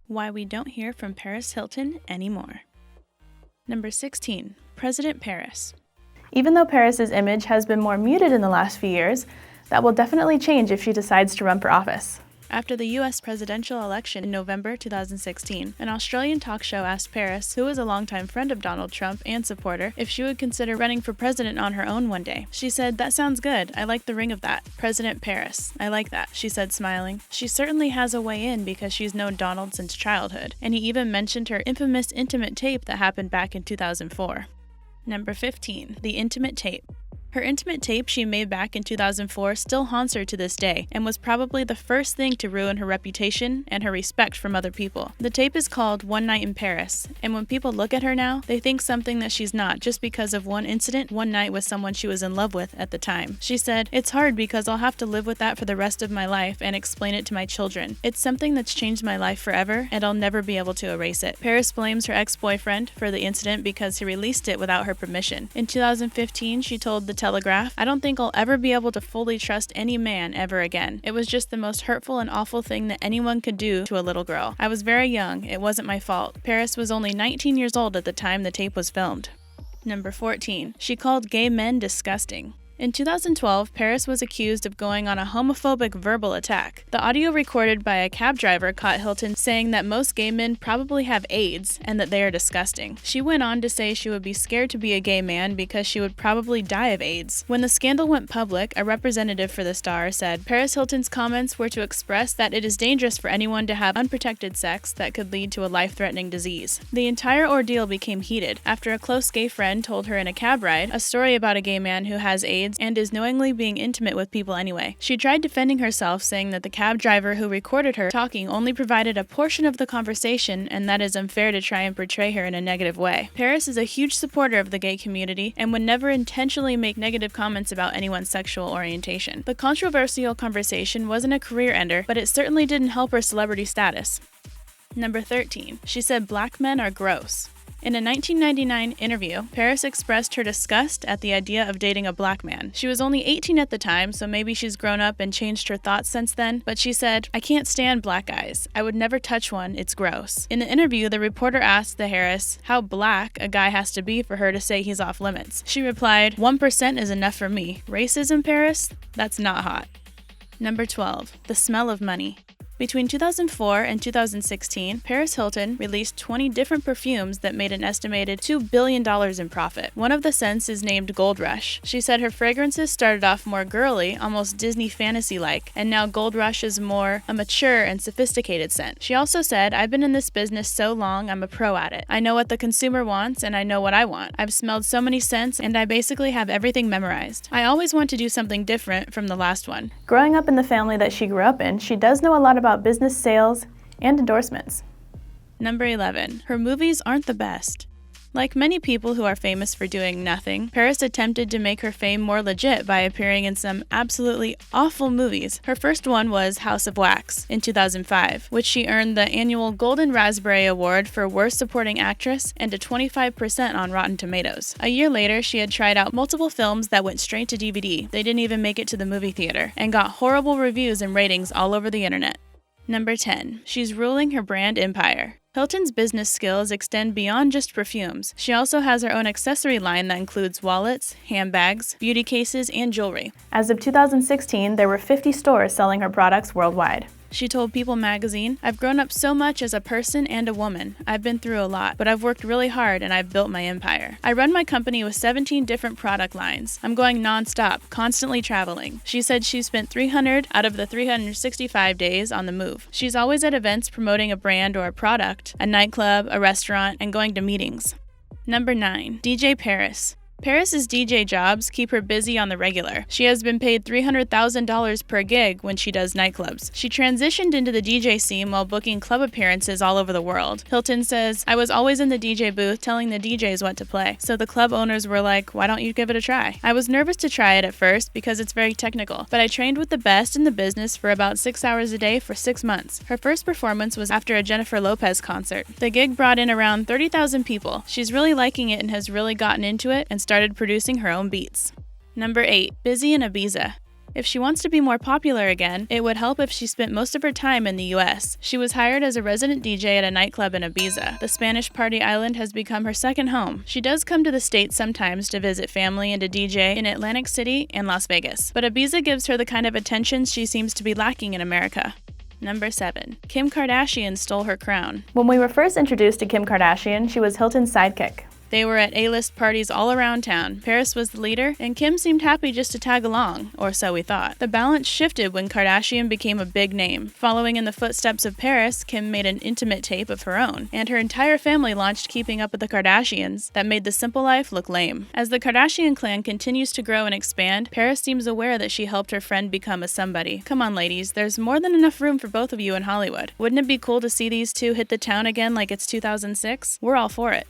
Why we don't hear from Paris Hilton anymore. Number 16. President Paris. Even though Paris's image has been more muted in the last few years, that will definitely change if she decides to run for office. After the U.S. presidential election in November 2016, an Australian talk show asked Paris, who is a longtime friend of Donald Trump and supporter, if she would consider running for president on her own one day. She said, "That sounds good. I like the ring of that. President Paris. I like that," she said, smiling. She certainly has a way in because she's known Donald since childhood, and he even mentioned her infamous intimate tape that happened back in 2004. Number 15. The intimate tape. Her intimate tape she made back in 2004 still haunts her to this day, and was probably the first thing to ruin her reputation and her respect from other people. The tape is called One Night in Paris, and when people look at her now, they think something that she's not just because of one incident, one night with someone she was in love with at the time. She said, "It's hard because I'll have to live with that for the rest of my life and explain it to my children. It's something that's changed my life forever, and I'll never be able to erase it." Paris blames her ex-boyfriend for the incident because he released it without her permission. In 2015, she told the Telegraph, "I don't think I'll ever be able to fully trust any man ever again. It was just the most hurtful and awful thing that anyone could do to a little girl. I was very young. It wasn't my fault." Paris was only 19 years old at the time the tape was filmed. Number 14. She called gay men disgusting. In 2012, Paris was accused of going on a homophobic verbal attack. The audio recorded by a cab driver caught Hilton saying that most gay men probably have AIDS and that they are disgusting. She went on to say she would be scared to be a gay man because she would probably die of AIDS. When the scandal went public, a representative for the star said, "Paris Hilton's comments were to express that it is dangerous for anyone to have unprotected sex that could lead to a life-threatening disease." The entire ordeal became heated after a close gay friend told her in a cab ride a story about a gay man who has AIDS and is knowingly being intimate with people anyway. She tried defending herself, saying that the cab driver who recorded her talking only provided a portion of the conversation and that is unfair to try and portray her in a negative way. Paris is a huge supporter of the gay community and would never intentionally make negative comments about anyone's sexual orientation. The controversial conversation wasn't a career ender, but it certainly didn't help her celebrity status. Number 13. She said black men are gross. In a 1999 interview, Paris expressed her disgust at the idea of dating a black man. She was only 18 at the time, so maybe she's grown up and changed her thoughts since then, but she said, "I can't stand black guys. I would never touch one, it's gross." In the interview, the reporter asked the Harris how black a guy has to be for her to say he's off limits. She replied, "1% is enough for me. Racism, Paris? That's not hot." Number 12. The smell of money. Between 2004 and 2016, Paris Hilton released 20 different perfumes that made an estimated $2 billion in profit. One of the scents is named Gold Rush. She said her fragrances started off more girly, almost Disney fantasy-like, and now Gold Rush is more a mature and sophisticated scent. She also said, "I've been in this business so long, I'm a pro at it. I know what the consumer wants, and I know what I want. I've smelled so many scents, and I basically have everything memorized. I always want to do something different from the last one." Growing up in the family that she grew up in, she does know a lot about business sales and endorsements. Number 11. Her movies aren't the best. Like many people who are famous for doing nothing, Paris attempted to make her fame more legit by appearing in some absolutely awful movies. Her first one was House of Wax in 2005, which she earned the annual Golden Raspberry Award for Worst Supporting Actress and a 25% on Rotten Tomatoes. A year later, she had tried out multiple films that went straight to DVD. They didn't even make it to the movie theater, and got horrible reviews and ratings all over the internet. Number 10. She's ruling her brand empire. Hilton's business skills extend beyond just perfumes. She also has her own accessory line that includes wallets, handbags, beauty cases, and jewelry. As of 2016, there were 50 stores selling her products worldwide. She told People magazine, "I've grown up so much as a person and a woman. I've been through a lot, but I've worked really hard and I've built my empire. I run my company with 17 different product lines. I'm going non-stop, constantly traveling." She said she spent 300 out of the 365 days on the move. She's always at events promoting a brand or a product, a nightclub, a restaurant, and going to meetings. Number 9. DJ Paris. Paris's DJ jobs keep her busy on the regular. She has been paid $300,000 per gig when she does nightclubs. She transitioned into the DJ scene while booking club appearances all over the world. Hilton says, "I was always in the DJ booth telling the DJs what to play, so the club owners were like, why don't you give it a try? I was nervous to try it at first because it's very technical, but I trained with the best in the business for about 6 hours a day for 6 months." Her first performance was after a Jennifer Lopez concert. The gig brought in around 30,000 people. She's really liking it and has really gotten into it and started producing her own beats. Number 8. Busy in Ibiza. If she wants to be more popular again, it would help if she spent most of her time in the US. She was hired as a resident DJ at a nightclub in Ibiza. The Spanish party island has become her second home. She does come to the States sometimes to visit family and to DJ in Atlantic City and Las Vegas, but Ibiza gives her the kind of attention she seems to be lacking in America. Number 7. Kim Kardashian stole her crown. When we were first introduced to Kim Kardashian, she was Hilton's sidekick. They were at A-list parties all around town. Paris was the leader, and Kim seemed happy just to tag along, or so we thought. The balance shifted when Kardashian became a big name. Following in the footsteps of Paris, Kim made an intimate tape of her own, and her entire family launched Keeping Up with the Kardashians that made the simple life look lame. As the Kardashian clan continues to grow and expand, Paris seems aware that she helped her friend become a somebody. Come on, ladies, there's more than enough room for both of you in Hollywood. Wouldn't it be cool to see these two hit the town again like it's 2006? We're all for it.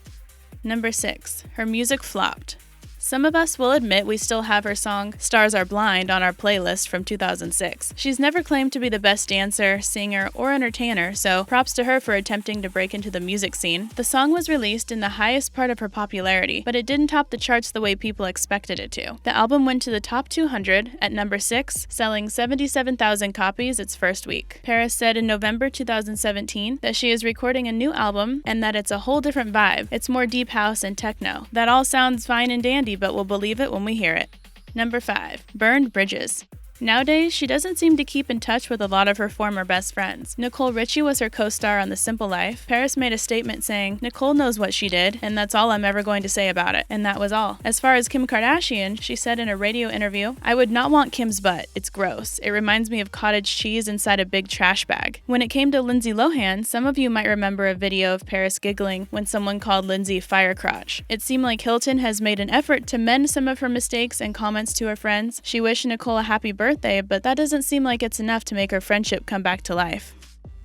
Number 6. Her music flopped. Some of us will admit we still have her song Stars Are Blind on our playlist from 2006. She's never claimed to be the best dancer, singer, or entertainer, so props to her for attempting to break into the music scene. The song was released in the highest part of her popularity, but it didn't top the charts the way people expected it to. The album went to the top 200 at number 6, selling 77,000 copies its first week. Paris said in November 2017 that she is recording a new album and that it's a whole different vibe. It's more deep house and techno. That all sounds fine and dandy, but we'll believe it when we hear it. Number 5. Burned bridges. Nowadays, she doesn't seem to keep in touch with a lot of her former best friends. Nicole Richie was her co-star on The Simple Life. Paris made a statement saying, "Nicole knows what she did, and that's all I'm ever going to say about it." And that was all. As far as Kim Kardashian, she said in a radio interview, "I would not want Kim's butt. It's gross. It reminds me of cottage cheese inside a big trash bag." When it came to Lindsay Lohan, some of you might remember a video of Paris giggling when someone called Lindsay fire crotch. It seemed like Hilton has made an effort to mend some of her mistakes and comments to her friends. She wished Nicole a happy birthday, but that doesn't seem like it's enough to make her friendship come back to life.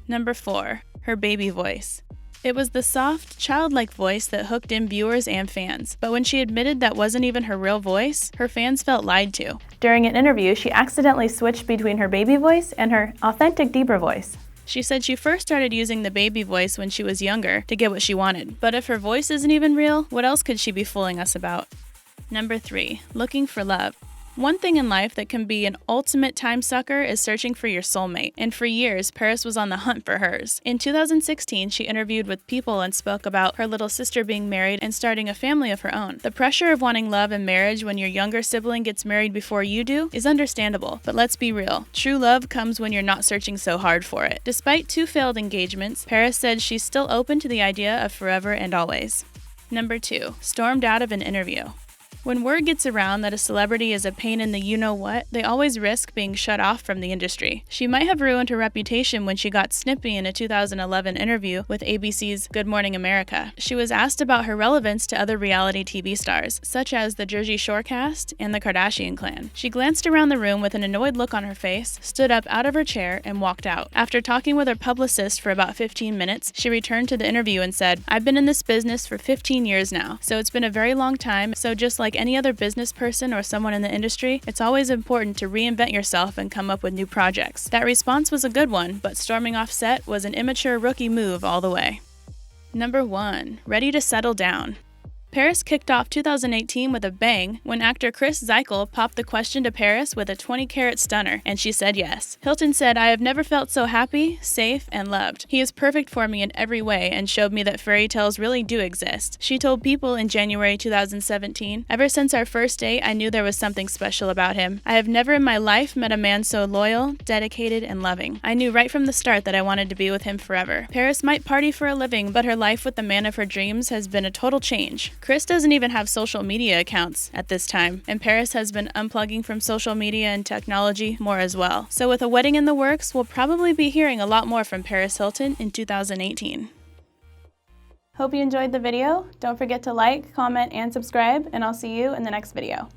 Number 4. Her baby voice. It was the soft, childlike voice that hooked in viewers and fans, but when she admitted that wasn't even her real voice, her fans felt lied to. During an interview, she accidentally switched between her baby voice and her authentic, deeper voice. She said she first started using the baby voice when she was younger to get what she wanted, but if her voice isn't even real, what else could she be fooling us about? Number 3. Looking for love. One thing in life that can be an ultimate time sucker is searching for your soulmate, and for years, Paris was on the hunt for hers. In 2016, she interviewed with People and spoke about her little sister being married and starting a family of her own. The pressure of wanting love and marriage when your younger sibling gets married before you do is understandable, but let's be real. True love comes when you're not searching so hard for it. Despite 2 failed engagements, Paris said she's still open to the idea of forever and always. Number 2. Stormed out of an interview. When word gets around that a celebrity is a pain in the you-know-what, they always risk being shut off from the industry. She might have ruined her reputation when she got snippy in a 2011 interview with ABC's Good Morning America. She was asked about her relevance to other reality TV stars, such as the Jersey Shore cast and the Kardashian clan. She glanced around the room with an annoyed look on her face, stood up out of her chair, and walked out. After talking with her publicist for about 15 minutes, she returned to the interview and said, "I've been in this business for 15 years now, so it's been a very long time, so just like any other business person or someone in the industry, it's always important to reinvent yourself and come up with new projects." That response was a good one, but storming off set was an immature rookie move all the way. Number 1. Ready to settle down. Paris kicked off 2018 with a bang when actor Chris Zeichel popped the question to Paris with a 20-carat stunner, and she said yes. Hilton said, "I have never felt so happy, safe, and loved. He is perfect for me in every way and showed me that fairy tales really do exist." She told People in January 2017, "Ever since our first date, I knew there was something special about him. I have never in my life met a man so loyal, dedicated, and loving. I knew right from the start that I wanted to be with him forever." Paris might party for a living, but her life with the man of her dreams has been a total change. Chris doesn't even have social media accounts at this time, and Paris has been unplugging from social media and technology more as well. So with a wedding in the works, we'll probably be hearing a lot more from Paris Hilton in 2018. Hope you enjoyed the video. Don't forget to like, comment, and subscribe, and I'll see you in the next video.